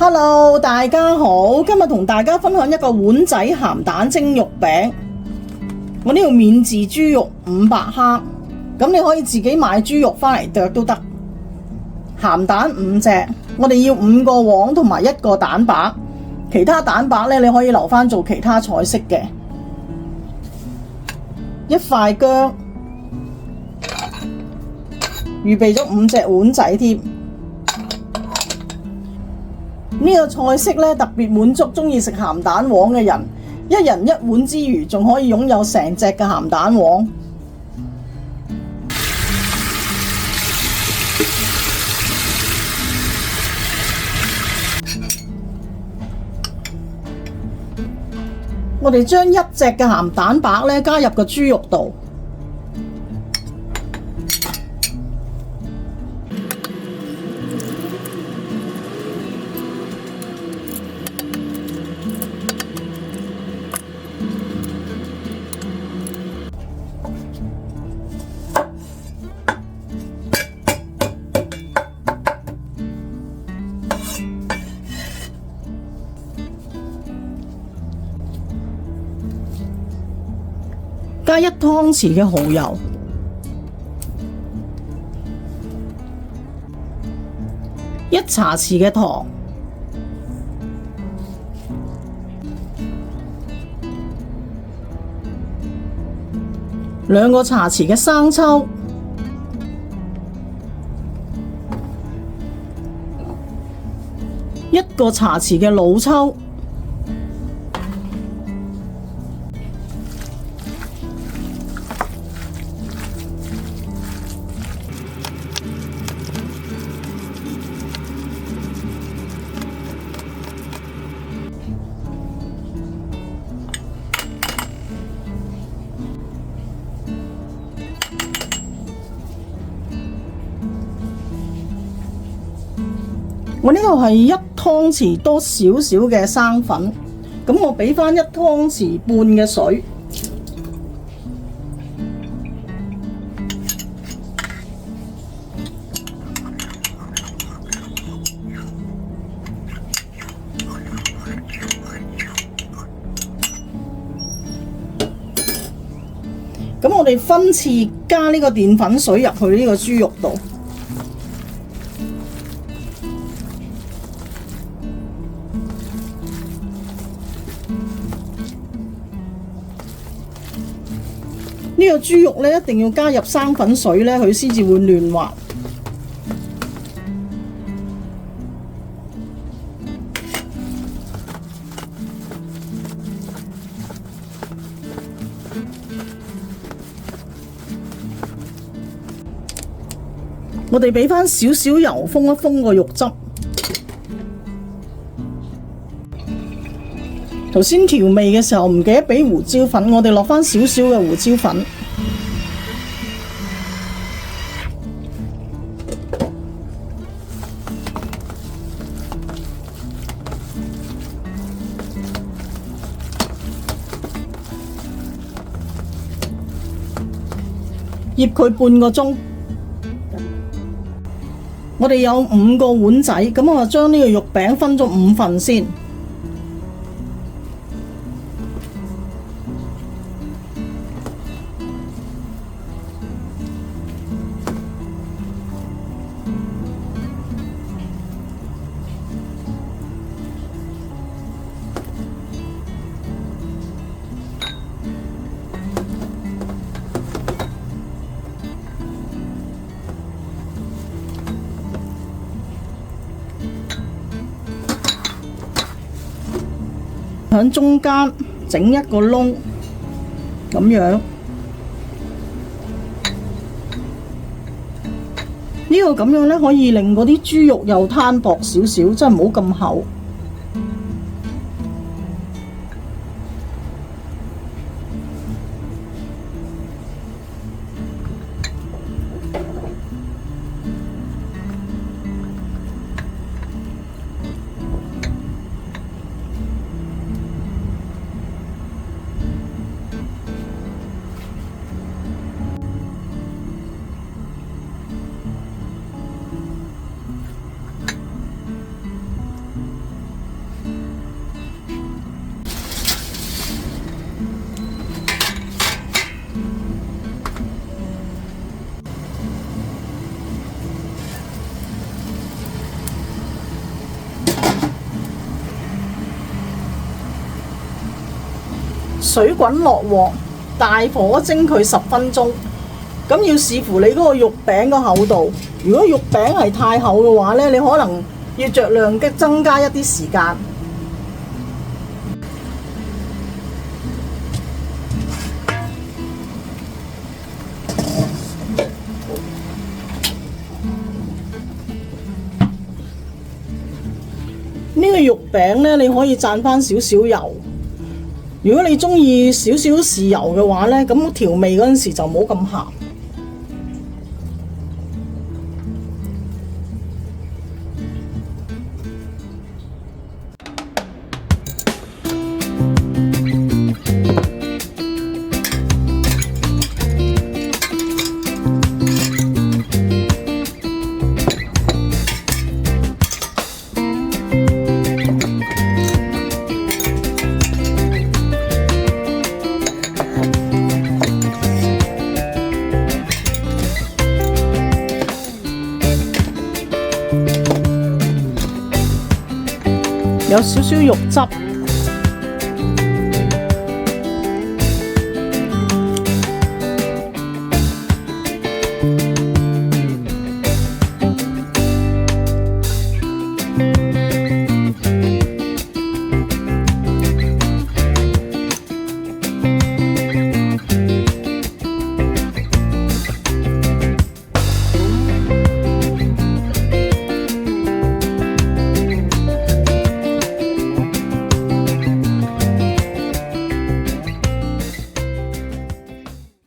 Hello， 大家好，今日同大家分享一個碗仔鹹蛋蒸肉餅。我呢度免治豬肉500克，咁你可以自己買豬肉返嚟剁都得。鹹蛋5隻，我哋要5個黃同埋1個蛋白，其他蛋白呢，你可以留返做其他菜式嘅。1塊薑，預備咗5隻碗仔添。呢個菜式咧特別滿足鍾意食鹹蛋黃嘅人，一人1碗之餘，仲可以擁有成隻嘅鹹蛋黃。我哋將1隻嘅鹹蛋白咧加入個豬肉度。加1湯匙嘅蠔油，1茶匙嘅糖，2個茶匙嘅生抽，1個茶匙嘅老抽。我呢度係1湯匙多少少嘅生粉，咁我俾返1湯匙半嘅水，咁我哋分次加呢個澱粉水入去呢個豬肉度。呢個豬肉咧一定要加入生粉水咧，佢先至會嫩滑。我哋俾返少少油封一封個肉汁。頭先調味嘅時候唔記得俾胡椒粉，我哋落返少少嘅胡椒粉，醃佢半個鐘。我哋有5個碗仔，咁我就將呢個肉餅分咗5份先。喺中間整一個窿，咁樣呢個咁樣咧，可以令嗰啲豬肉又攤薄少少，即係唔好咁厚。水滾落鑊，大火蒸佢10分鐘。咁要視乎你嗰個肉餅個厚度。如果肉餅係太厚嘅話呢，你可能要酌量增加一啲時間。呢個肉餅呢，你可以蘸翻少少油。如果你中意少少豉油嘅話呢，咁調味嗰陣時就冇咁鹹。有少少肉汁。